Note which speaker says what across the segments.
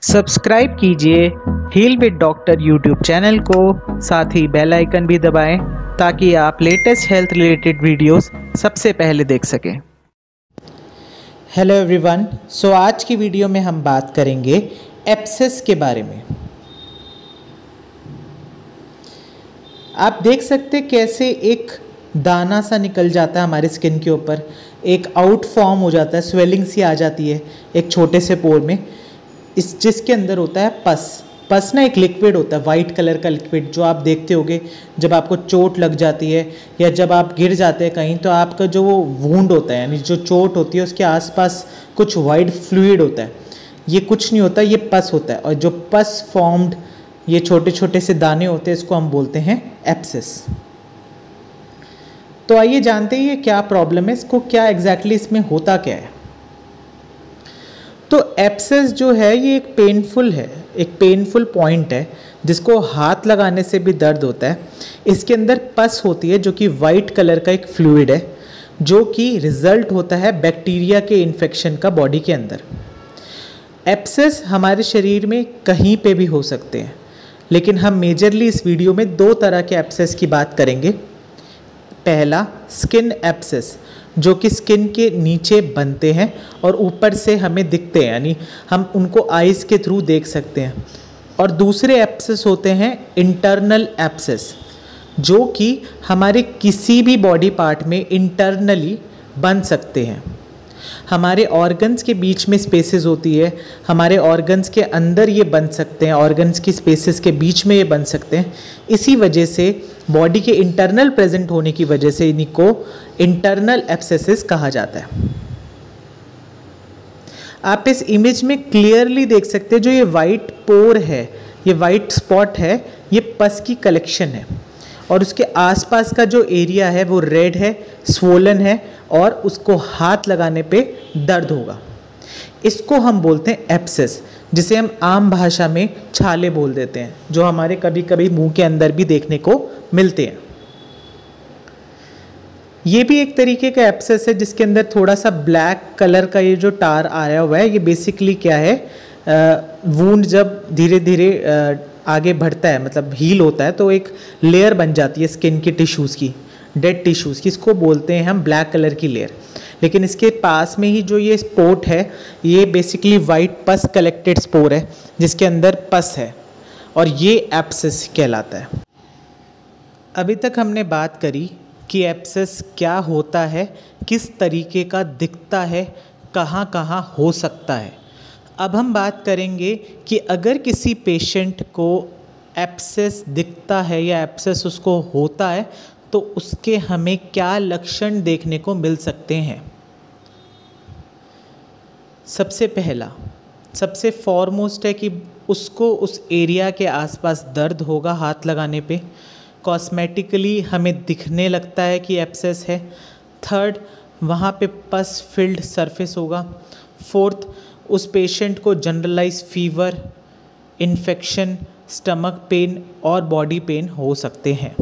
Speaker 1: Subscribe कीजिए heal with doctor YouTube channel को, साथ ही बेल आइकन भी दबाएं ताकि आप लेटेस्ट हेल्थ रिलेटेड वीडियोस सबसे पहले देख सकें।
Speaker 2: हेलो एवरीवन, आज की वीडियो में हम बात करेंगे एब्सेस के बारे में। आप देख सकते कैसे एक दाना सा निकल जाता है हमारे स्किन के ऊपर, एक आउट फॉर्म हो जाता है, स्वेलिंग सी आ जाती है एक छोटे से पोर में, इस जिसके अंदर होता है पस ना एक लिक्विड होता है, वाइट कलर का लिक्विड, जो आप देखते होगे जब आपको चोट लग जाती है या जब आप गिर जाते हैं कहीं, तो आपका जो वो वूंड होता है यानी जो चोट होती है उसके आसपास कुछ वाइट फ्लूइड होता है। ये कुछ नहीं होता, ये पस होता है, और जो पस फॉर्म्ड ये छोटे छोटे से दाने होते हैं, इसको हम बोलते हैं एब्सेस। तो आइए जानते हैं ये क्या प्रॉब्लम है, इसको क्या एग्जैक्टली इसमें होता क्या है। तो एब्सेस जो है ये एक पेनफुल पॉइंट है जिसको हाथ लगाने से भी दर्द होता है। इसके अंदर पस होती है जो कि वाइट कलर का एक फ्लूइड है, जो कि रिजल्ट होता है बैक्टीरिया के इन्फेक्शन का बॉडी के अंदर। एब्सेस हमारे शरीर में कहीं पे भी हो सकते हैं, लेकिन हम मेजरली इस वीडियो में दो तरह के एब्सेस की बात करेंगे। पहला स्किन एब्सेस, जो कि स्किन के नीचे बनते हैं और ऊपर से हमें दिखते हैं, यानी हम उनको आइज़ के थ्रू देख सकते हैं। और दूसरे एब्सेस होते हैं इंटरनल एब्सेस, जो कि हमारे किसी भी बॉडी पार्ट में इंटरनली बन सकते हैं। हमारे ऑर्गन्स के बीच में स्पेसेस होती है, हमारे ऑर्गन्स के अंदर ये बन सकते हैं, ऑर्गन्स की स्पेसेस के बीच में ये बन सकते हैं। इसी वजह से बॉडी के इंटरनल प्रेजेंट होने की वजह से इनको इंटरनल एब्सेसेस कहा जाता है। आप इस इमेज में क्लियरली देख सकते हैं, जो ये वाइट पोर है, ये वाइट स्पॉट है, ये पस की कलेक्शन है, और उसके आसपास का जो एरिया है वो रेड है, स्वोलन है, और उसको हाथ लगाने पे दर्द होगा। इसको हम बोलते हैं एब्सेस, जिसे हम आम भाषा में छाले बोल देते हैं, जो हमारे कभी कभी मुंह के अंदर भी देखने को मिलते हैं। ये भी एक तरीके का एब्सेस है जिसके अंदर थोड़ा सा ब्लैक कलर का ये जो टार आया हुआ है, ये बेसिकली क्या है, वूंड जब धीरे धीरे आगे बढ़ता है, मतलब हील होता है, तो एक लेयर बन जाती है स्किन की टिश्यूज़ की, डेड टिश्यूज़ की, इसको बोलते हैं हम ब्लैक कलर की लेयर। लेकिन इसके पास में ही जो ये स्पोट है, ये बेसिकली वाइट पस कलेक्टेड स्पोर है जिसके अंदर पस है, और ये एब्सेस कहलाता है। अभी तक हमने बात करी कि एब्सेस क्या होता है, किस तरीके का दिखता है, कहाँ कहाँ हो सकता है। अब हम बात करेंगे कि अगर किसी पेशेंट को एब्सेस दिखता है या एब्सेस उसको होता है, तो उसके हमें क्या लक्षण देखने को मिल सकते हैं। सबसे फॉरमोस्ट है कि उसको उस एरिया के आसपास दर्द होगा हाथ लगाने पे। कॉस्मेटिकली हमें दिखने लगता है कि एब्सेस है। थर्ड, वहाँ पे पस फिल्ड सरफेस होगा। फोर्थ, उस पेशेंट को generalize fever, infection, stomach pain और बॉडी पेन हो सकते हैं।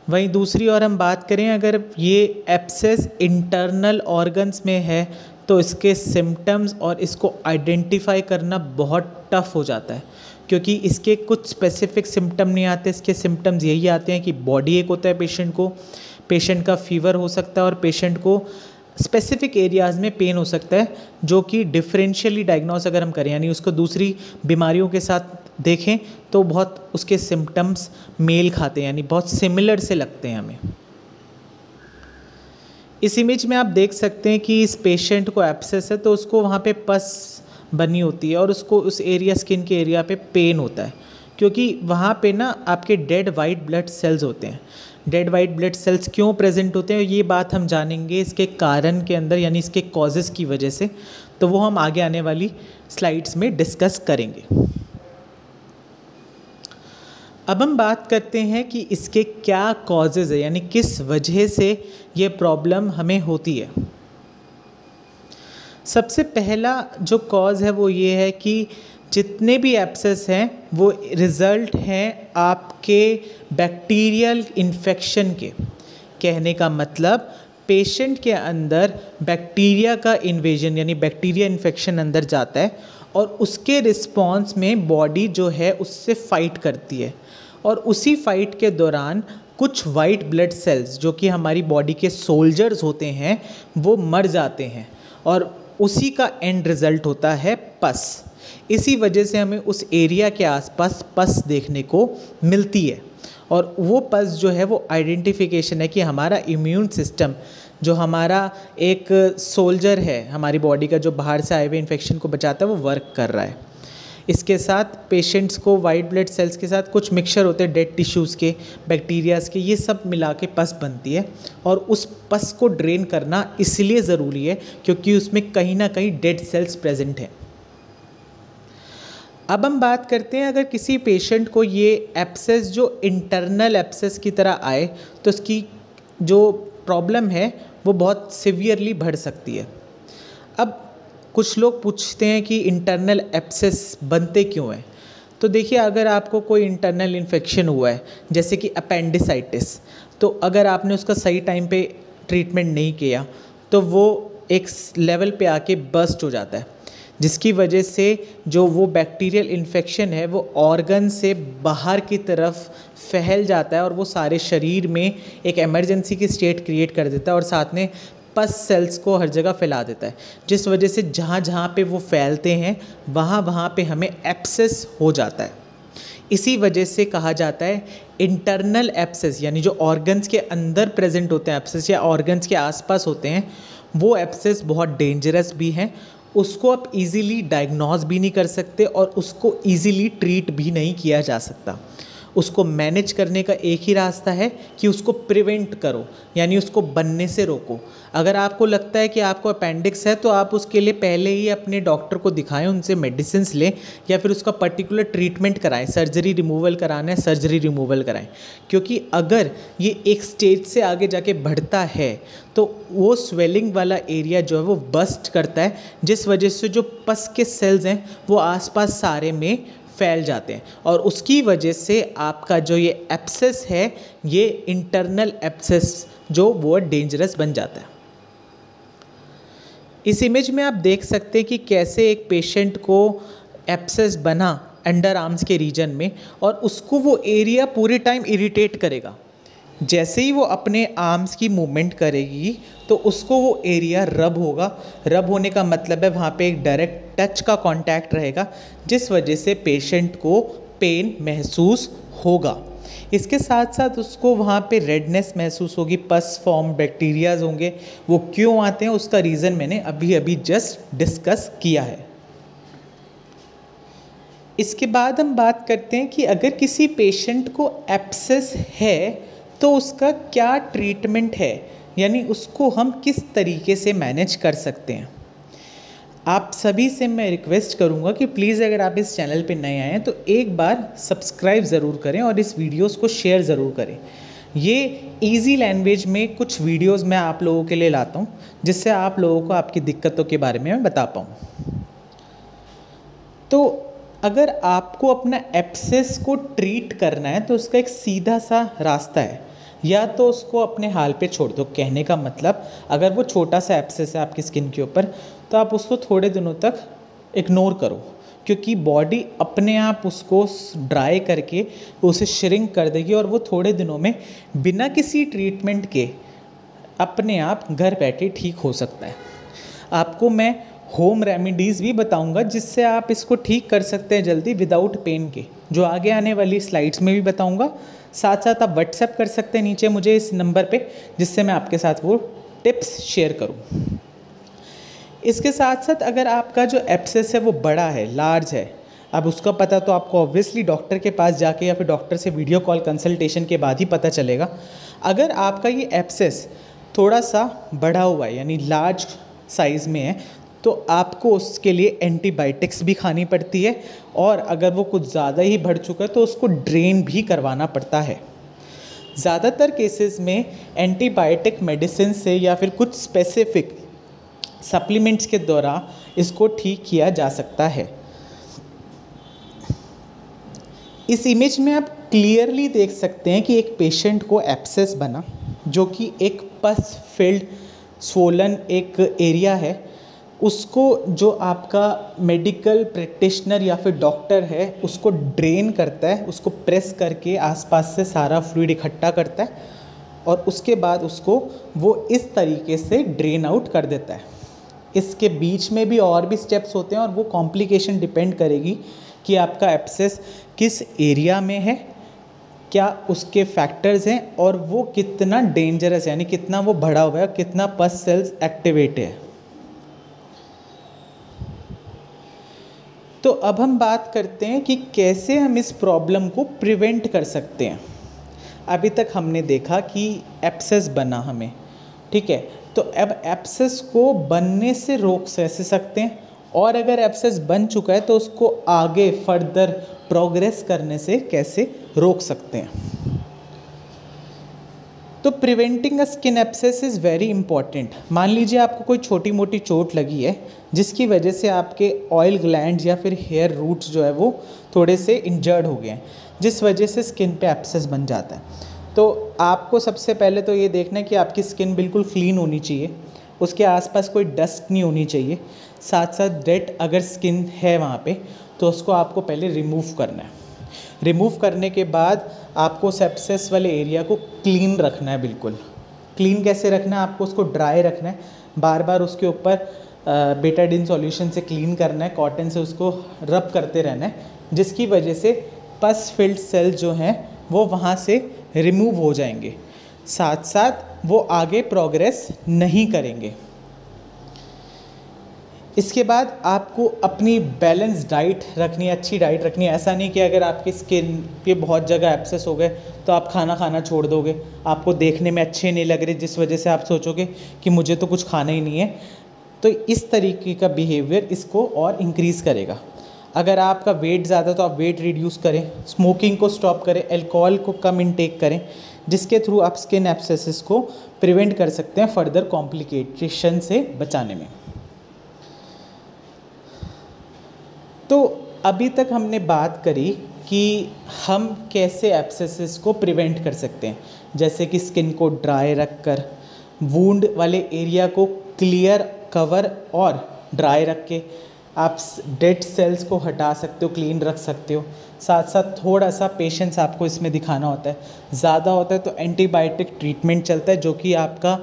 Speaker 2: वहीं दूसरी ओर हम बात करें, अगर ये एब्सेस इंटरनल ऑर्गन्स में है तो इसके सिम्टम्स और इसको आइडेंटिफाई करना बहुत टफ हो जाता है, क्योंकि इसके कुछ स्पेसिफिक सिम्टम नहीं आते। इसके सिम्टम्स यही आते हैं कि बॉडी एक होता है पेशेंट का फीवर हो सकता है, और पेशेंट को स्पेसिफिक एरियाज़ में पेन हो सकता है, जो कि डिफरेंशियली डायग्नोस अगर हम करें, यानी उसको दूसरी बीमारियों के साथ देखें तो बहुत उसके सिम्टम्स मेल खाते हैं, यानी बहुत सिमिलर से लगते हैं हमें। इस इमेज में आप देख सकते हैं कि इस पेशेंट को एब्सेस है, तो उसको वहाँ पे पस बनी होती है और उसको उस एरिया, स्किन के एरिया पे पेन होता है, क्योंकि वहाँ पे ना आपके डेड वाइट ब्लड सेल्स होते हैं। डेड वाइट ब्लड सेल्स क्यों प्रेजेंट होते हैं, ये बात हम जानेंगे इसके कारण के अंदर, यानी इसके कॉजेज़ की वजह से, तो वो हम आगे आने वाली स्लाइड्स में डिस्कस करेंगे। अब हम बात करते हैं कि इसके क्या कॉजेज़ है, यानी किस वजह से ये प्रॉब्लम हमें होती है। सबसे पहला जो कॉज है वो ये है कि जितने भी एब्सेस हैं वो रिज़ल्ट हैं आपके बैक्टीरियल इन्फेक्शन के। कहने का मतलब पेशेंट के अंदर बैक्टीरिया का इन्वेजन यानी बैक्टीरिया इन्फेक्शन अंदर जाता है और उसके रिस्पॉन्स में बॉडी जो है उससे फाइट करती है और उसी फाइट के दौरान कुछ वाइट ब्लड सेल्स जो कि हमारी बॉडी के सोल्जर्स होते हैं वो मर जाते हैं और उसी का एंड रिज़ल्ट होता है पस। इसी वजह से हमें उस एरिया के आसपास पस देखने को मिलती है और वो पस जो है वो आइडेंटिफिकेशन है कि हमारा इम्यून सिस्टम जो हमारा एक सोल्जर है हमारी बॉडी का जो बाहर से आए हुए इन्फेक्शन को बचाता है वो वर्क कर रहा है। इसके साथ पेशेंट्स को वाइट ब्लड सेल्स के साथ कुछ मिक्सचर होते हैं डेड टिश्यूज़ के, बैक्टीरियाज़ के, ये सब मिला के पस बनती है और उस पस को ड्रेन करना इसलिए ज़रूरी है क्योंकि उसमें कहीं ना कहीं डेड सेल्स प्रेजेंट हैं। अब हम बात करते हैं अगर किसी पेशेंट को ये एब्सेस जो इंटरनल एब्सेस की तरह आए तो उसकी जो प्रॉब्लम है वो बहुत सिवियरली बढ़ सकती है। अब कुछ लोग पूछते हैं कि इंटरनल एब्सेस बनते क्यों हैं, तो देखिए अगर आपको कोई इंटरनल इन्फेक्शन हुआ है जैसे कि अपेंडिसाइटिस, तो अगर आपने उसका सही टाइम पे ट्रीटमेंट नहीं किया तो वो एक लेवल पे आके बर्स्ट हो जाता है जिसकी वजह से जो वो बैक्टीरियल इन्फेक्शन है वो ऑर्गन से बाहर की तरफ फैल जाता है और वो सारे शरीर में एक इमरजेंसी की स्टेट क्रिएट कर देता है और साथ में पस सेल्स को हर जगह फैला देता है, जिस वजह से जहाँ जहाँ पे वो फैलते हैं वहाँ वहाँ पे हमें एब्सेस हो जाता है। इसी वजह से कहा जाता है इंटरनल एब्सेस यानी जो ऑर्गन्स के अंदर प्रेजेंट होते हैं एब्सेस या ऑर्गन्स के आसपास होते हैं वो एब्सेस बहुत डेंजरस भी हैं, उसको आप इजीली डायग्नोज भी नहीं कर सकते और उसको इजीली ट्रीट भी नहीं किया जा सकता। उसको मैनेज करने का एक ही रास्ता है कि उसको प्रिवेंट करो यानी उसको बनने से रोको। अगर आपको लगता है कि आपको अपेंडिक्स है तो आप उसके लिए पहले ही अपने डॉक्टर को दिखाएं, उनसे मेडिसिन्स लें या फिर उसका पर्टिकुलर ट्रीटमेंट कराएं। सर्जरी रिमूवल कराना है सर्जरी रिमूवल कराएं, क्योंकि अगर ये एक स्टेज से आगे जाके बढ़ता है तो वो स्वेलिंग वाला एरिया जो है वो बस्ट करता है, जिस वजह से जो पस के सेल्स हैं वो आसपास सारे में फैल जाते हैं और उसकी वजह से आपका जो ये एब्सेस है ये इंटरनल एब्सेस जो वो डेंजरस बन जाता है। इस इमेज में आप देख सकते हैं कि कैसे एक पेशेंट को एब्सेस बना अंडर आर्म्स के रीजन में और उसको वो एरिया पूरे टाइम इरिटेट करेगा। जैसे ही वो अपने आर्म्स की मूवमेंट करेगी तो उसको वो एरिया रब होगा। रब होने का मतलब है वहाँ पे एक डायरेक्ट टच का कांटेक्ट रहेगा, जिस वजह से पेशेंट को पेन महसूस होगा। इसके साथ साथ उसको वहाँ पे रेडनेस महसूस होगी, पस फॉर्म बैक्टीरियाज होंगे। वो क्यों आते हैं उसका रीज़न मैंने अभी अभी जस्ट डिस्कस किया है। इसके बाद हम बात करते हैं कि अगर किसी पेशेंट को एब्सेस है तो उसका क्या ट्रीटमेंट है, यानी उसको हम किस तरीके से मैनेज कर सकते हैं। आप सभी से मैं रिक्वेस्ट करूंगा कि प्लीज़ अगर आप इस चैनल पे नए आए हैं तो एक बार सब्सक्राइब ज़रूर करें और इस वीडियोस को शेयर ज़रूर करें। ये इजी लैंग्वेज में कुछ वीडियोस मैं आप लोगों के लिए लाता हूँ जिससे आप लोगों को आपकी दिक्कतों के बारे में मैं बता पाऊँ। तो अगर आपको अपना एब्सेस को ट्रीट करना है तो उसका एक सीधा सा रास्ता है, या तो उसको अपने हाल पे छोड़ दो। कहने का मतलब अगर वो छोटा सा एब्सेस है आपकी स्किन के ऊपर तो आप उसको थोड़े दिनों तक इग्नोर करो, क्योंकि बॉडी अपने आप उसको ड्राई करके उसे श्रिंक कर देगी और वो थोड़े दिनों में बिना किसी ट्रीटमेंट के अपने आप घर बैठे ठीक हो सकता है। आपको मैं होम रेमेडीज़ भी बताऊंगा जिससे आप इसको ठीक कर सकते हैं जल्दी विदाउट पेन के, जो आगे आने वाली स्लाइड्स में भी बताऊंगा। साथ साथ आप व्हाट्सएप कर सकते हैं नीचे मुझे इस नंबर पे, जिससे मैं आपके साथ वो टिप्स शेयर करूं। इसके साथ साथ अगर आपका जो एब्सेस है वो बड़ा है, लार्ज है, अब उसका पता तो आपको ऑब्वियसली डॉक्टर के पास जाके या फिर डॉक्टर से वीडियो कॉल कंसल्टेशन के बाद ही पता चलेगा। अगर आपका ये एब्सेस थोड़ा सा बढ़ा हुआ है यानी लार्ज साइज़ में है तो आपको उसके लिए एंटीबायोटिक्स भी खानी पड़ती है, और अगर वो कुछ ज़्यादा ही बढ़ चुका है तो उसको ड्रेन भी करवाना पड़ता है। ज़्यादातर केसेस में एंटीबायोटिक मेडिसिन से या फिर कुछ स्पेसिफिक सप्लीमेंट्स के द्वारा इसको ठीक किया जा सकता है। इस इमेज में आप क्लियरली देख सकते हैं कि एक पेशेंट को एब्सेस बना जो कि एक पस फिल्ड स्वोलन एक एरिया है, उसको जो आपका मेडिकल प्रैक्टिशनर या फिर डॉक्टर है उसको ड्रेन करता है, उसको प्रेस करके आसपास से सारा फ्लूइड इकट्ठा करता है और उसके बाद उसको वो इस तरीके से ड्रेन आउट कर देता है। इसके बीच में भी और भी स्टेप्स होते हैं और वो कॉम्प्लिकेशन डिपेंड करेगी कि आपका एब्सेस किस एरिया में है, क्या उसके फैक्टर्स हैं और वो कितना डेंजरस है, यानी कितना वो बढ़ा हुआ है, कितना पस सेल्स एक्टिवेट है। तो अब हम बात करते हैं कि कैसे हम इस प्रॉब्लम को प्रिवेंट कर सकते हैं। अभी तक हमने देखा कि एब्सेस बना हमें, ठीक है, तो अब एब्सेस को बनने से रोक कैसे सकते हैं, और अगर एब्सेस बन चुका है तो उसको आगे फर्दर प्रोग्रेस करने से कैसे रोक सकते हैं। तो preventing a skin abscess is very important. मान लीजिए आपको कोई छोटी मोटी चोट लगी है जिसकी वजह से आपके ऑयल ग्लैंड्स या फिर हेयर रूट्स जो है वो थोड़े से इंजर्ड हो गए हैं, जिस वजह से स्किन पे एब्सेस बन जाता है। तो आपको सबसे पहले तो ये देखना है कि आपकी स्किन बिल्कुल क्लीन होनी चाहिए, उसके आसपास कोई डस्ट नहीं होनी चाहिए, साथ साथ डेड अगर स्किन है वहाँ पे तो उसको आपको पहले रिमूव करना है। रिमूव करने के बाद आपको एब्सेस वाले एरिया को क्लीन रखना है। बिल्कुल क्लीन कैसे रखना है, आपको उसको ड्राई रखना है, बार बार उसके ऊपर बेटाडीन सॉल्यूशन से क्लीन करना है, कॉटन से उसको रब करते रहना है, जिसकी वजह से पस फिल्ड सेल जो हैं वो वहाँ से रिमूव हो जाएंगे, साथ साथ वो आगे प्रोग्रेस नहीं करेंगे। इसके बाद आपको अपनी बैलेंस डाइट रखनी है, अच्छी डाइट रखनी है। ऐसा नहीं कि अगर आपकी स्किन पे बहुत जगह एब्सेस हो गए तो आप खाना खाना छोड़ दोगे, आपको देखने में अच्छे नहीं लग रहे जिस वजह से आप सोचोगे कि मुझे तो कुछ खाना ही नहीं है, तो इस तरीके का बिहेवियर इसको और इंक्रीज़ करेगा। अगर आपका वेट ज़्यादा तो आप वेट रिड्यूस करें, स्मोकिंग को स्टॉप करें, अल्कोहल को कम इनटेक करें, जिसके थ्रू आप स्किन एब्सेसिस को प्रिवेंट कर सकते हैं फर्दर कॉम्प्लिकेशन से बचाने में। तो अभी तक हमने बात करी कि हम कैसे एब्सेसिस को प्रिवेंट कर सकते हैं, जैसे कि स्किन को ड्राई रख कर, वूंड वाले एरिया को क्लियर कवर और ड्राई रख के आप डेड सेल्स को हटा सकते हो, क्लीन रख सकते हो। साथ साथ थोड़ा सा पेशेंस आपको इसमें दिखाना होता है, ज़्यादा होता है तो एंटीबायोटिक ट्रीटमेंट चलता है जो कि आपका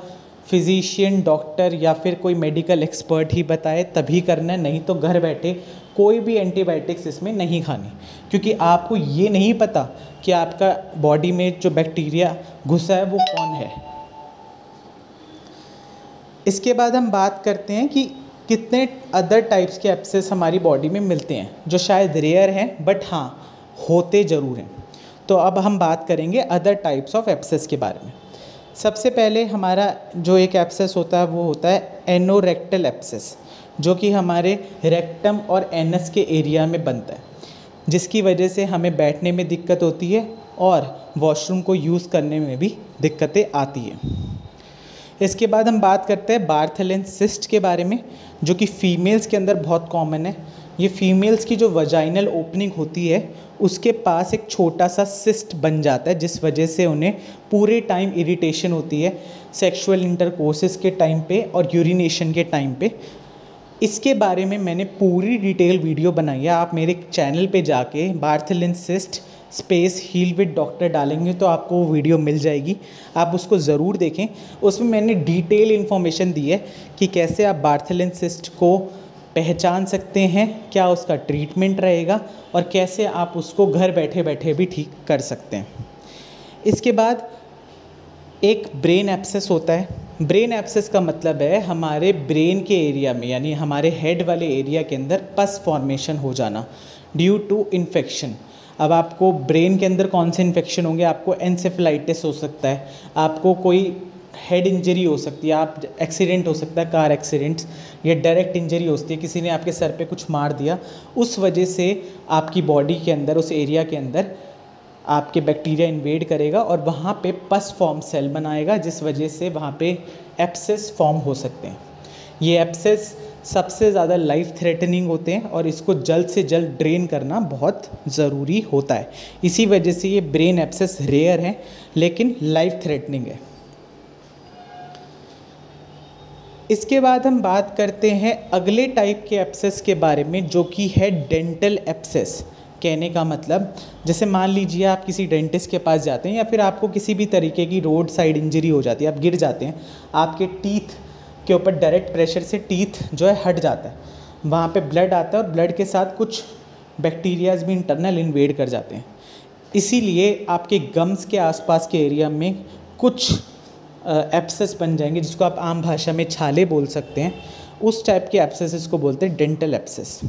Speaker 2: फिजिशियन, डॉक्टर या फिर कोई मेडिकल एक्सपर्ट ही बताए तभी करना है, नहीं तो घर बैठे कोई भी एंटीबायोटिक्स इसमें नहीं खानी, क्योंकि आपको ये नहीं पता कि आपका बॉडी में जो बैक्टीरिया घुसा है वो कौन है। इसके बाद हम बात करते हैं कि कितने अदर टाइप्स के एब्सेस हमारी बॉडी में मिलते हैं जो शायद रेयर हैं बट हाँ होते ज़रूर हैं। तो अब हम बात करेंगे अदर टाइप्स ऑफ एब्सेस के बारे में। सबसे पहले हमारा जो एक एब्सेस होता है वो होता है एनोरेक्टल एब्सेस, जो कि हमारे रेक्टम और एनस के एरिया में बनता है, जिसकी वजह से हमें बैठने में दिक्कत होती है और वॉशरूम को यूज़ करने में भी दिक्कतें आती हैं। इसके बाद हम बात करते हैं बार्थेलिन सिस्ट के बारे में, जो कि फ़ीमेल्स के अंदर बहुत कॉमन है। ये फीमेल्स की जो वजाइनल ओपनिंग होती है उसके पास एक छोटा सा सिस्ट बन जाता है, जिस वजह से उन्हें पूरे टाइम इरिटेशन होती है सेक्सुअल इंटरकोर्सेस के टाइम पे और यूरिनेशन के टाइम पे। इसके बारे में मैंने पूरी डिटेल वीडियो बनाई है, आप मेरे चैनल पे जाके Bartholin cyst space heal with doctor डालेंगे तो आपको वो वीडियो मिल जाएगी, आप उसको ज़रूर देखें। उसमें मैंने डिटेल इन्फॉर्मेशन दी है कि कैसे आप बार्थेलिन सिस्ट को पहचान सकते हैं, क्या उसका ट्रीटमेंट रहेगा और कैसे आप उसको घर बैठे बैठे भी ठीक कर सकते हैं। इसके बाद एक ब्रेन एब्सेस होता है। ब्रेन एब्सेस का मतलब है हमारे ब्रेन के एरिया में, यानी हमारे हेड वाले एरिया के अंदर पस फॉर्मेशन हो जाना ड्यू टू इन्फेक्शन। अब आपको ब्रेन के अंदर कौन से इन्फेक्शन होंगे, आपको एनसेफेलाइटिस हो सकता है, आपको कोई हेड इंजरी हो सकती है, आप एक्सीडेंट हो सकता है, कार एक्सीडेंट्स, या डायरेक्ट इंजरी हो सकती है, किसी ने आपके सर पे कुछ मार दिया, उस वजह से आपकी बॉडी के अंदर, उस एरिया के अंदर आपके बैक्टीरिया इन्वेड करेगा और वहाँ पे पस फॉर्म सेल बनाएगा, जिस वजह से वहाँ पे एब्सेस फॉर्म हो सकते हैं। ये एब्सेस सबसे ज़्यादा लाइफ थ्रेटनिंग होते हैं और इसको जल्द से जल्द ड्रेन करना बहुत ज़रूरी होता है। इसी वजह से ये ब्रेन एब्सेस रेयर हैं लेकिन लाइफ थ्रेटनिंग है। इसके बाद हम बात करते हैं अगले टाइप के एब्सेस के बारे में, जो कि है डेंटल एब्सेस। कहने का मतलब, जैसे मान लीजिए आप किसी डेंटिस्ट के पास जाते हैं या फिर आपको किसी भी तरीके की रोड साइड इंजरी हो जाती है, आप गिर जाते हैं, आपके टीथ के ऊपर डायरेक्ट प्रेशर से टीथ जो है हट जाता है, वहाँ पे ब्लड आता है और ब्लड के साथ कुछ बैक्टीरियाज भी इंटरनल इन्वेड कर जाते हैं। इसीलिए आपके गम्स के आसपास के एरिया में कुछ एब्सेस बन जाएंगे, जिसको आप आम भाषा में छाले बोल सकते हैं। उस टाइप के एब्सेस को बोलते हैं डेंटल एब्सेस।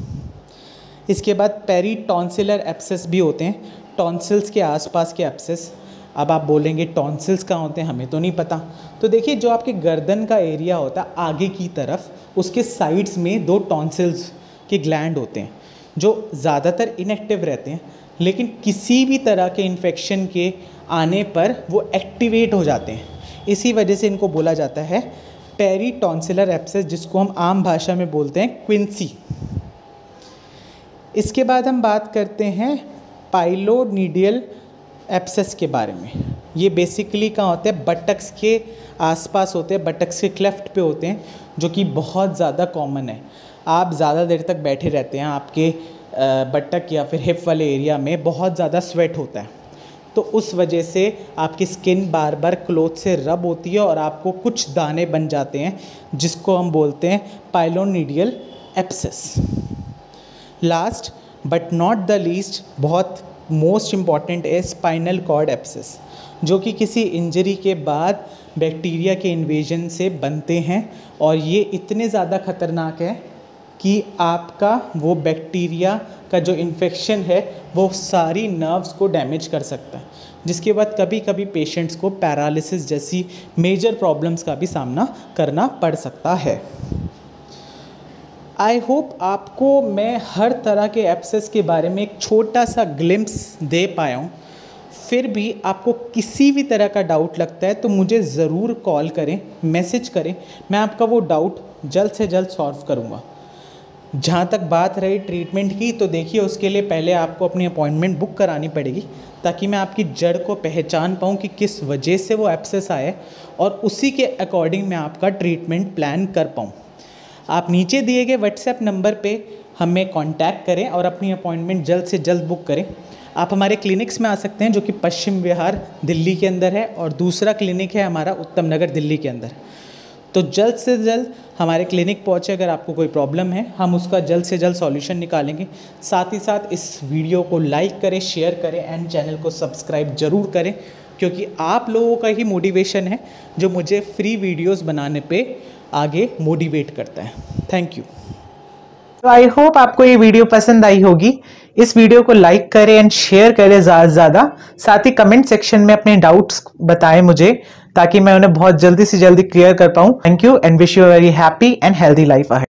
Speaker 2: इसके बाद पेरीटॉन्सिलर एब्सेस भी होते हैं, टॉन्सिल्स के आसपास के एब्सेस। अब आप बोलेंगे टॉन्सिल्स कहाँ होते हैं, हमें तो नहीं पता। तो देखिए, जो आपके गर्दन का एरिया होता है आगे की तरफ, उसके साइड्स में 2 टॉन्सिल्स के ग्लैंड होते हैं, जो ज़्यादातर इनएक्टिव रहते हैं, लेकिन किसी भी तरह के इन्फेक्शन के आने पर वो एक्टिवेट हो जाते हैं। इसी वजह से इनको बोला जाता है पेरीटॉन्सिलर एब्सेस, जिसको हम आम भाषा में बोलते हैं क्विंसी। इसके बाद हम बात करते हैं पाइलोनीडियल एब्सेस के बारे में। ये बेसिकली कहाँ होते हैं, बटक्स के आसपास होते हैं, बटक्स के क्लेफ्ट पे होते हैं, जो कि बहुत ज़्यादा कॉमन है। आप ज़्यादा देर तक बैठे रहते हैं, आपके बटक या फिर हिप वाले एरिया में बहुत ज़्यादा स्वेट होता है, तो उस वजह से आपकी स्किन बार बार क्लोथ से रब होती है और आपको कुछ दाने बन जाते हैं, जिसको हम बोलते हैं pilonidal abscess. Last but not the least, बहुत मोस्ट इम्पॉर्टेंट है स्पाइनल कॉर्ड एब्सेस, जो कि किसी इंजरी के बाद बैक्टीरिया के इन्वेजन से बनते हैं, और ये इतने ज़्यादा ख़तरनाक है कि आपका वो बैक्टीरिया का जो इन्फेक्शन है वो सारी नर्व्स को डैमेज कर सकता है, जिसके बाद कभी कभी पेशेंट्स को पैरालिसिस जैसी मेजर प्रॉब्लम्स का भी सामना करना पड़ सकता है। आई होप आपको मैं हर तरह के एब्सेस के बारे में एक छोटा सा ग्लिम्प्स दे पाया हूँ। फिर भी आपको किसी भी तरह का डाउट लगता है तो मुझे ज़रूर कॉल करें, मैसेज करें, मैं आपका वो डाउट जल्द से जल्द सॉल्व करूँगा। जहाँ तक बात रही ट्रीटमेंट की, तो देखिए उसके लिए पहले आपको अपनी अपॉइंटमेंट बुक करानी पड़ेगी, ताकि मैं आपकी जड़ को पहचान पाऊँ कि किस वजह से वो एब्सेस आए, और उसी के अकॉर्डिंग मैं आपका ट्रीटमेंट प्लान कर पाऊँ। आप नीचे दिए गए व्हाट्सएप नंबर पे हमें कांटेक्ट करें और अपनी अपॉइंटमेंट जल्द से जल्द बुक करें। आप हमारे क्लिनिक्स में आ सकते हैं, जो कि पश्चिम विहार दिल्ली के अंदर है, और दूसरा क्लिनिक है हमारा उत्तम नगर दिल्ली के अंदर। तो जल्द से जल्द हमारे क्लिनिक पहुँचे। अगर आपको कोई प्रॉब्लम है, हम उसका जल्द से जल्द सॉल्यूशन निकालेंगे। साथ ही साथ इस वीडियो को लाइक करें, शेयर करें एंड चैनल को सब्सक्राइब ज़रूर करें, क्योंकि आप लोगों का ही मोटिवेशन है जो मुझे फ्री वीडियोस बनाने पे आगे मोटिवेट करता है। Thank you.
Speaker 1: तो आई होप आपको ये वीडियो पसंद आई होगी। इस वीडियो को लाइक करें एंड शेयर करें ज़्यादा से ज़्यादा। साथ ही कमेंट सेक्शन में अपने डाउट्स बताएं मुझे, ताकि मैं उन्हें बहुत जल्दी से जल्दी क्लियर कर पाऊँ। Thank you and wish you a very happy and healthy life ahead.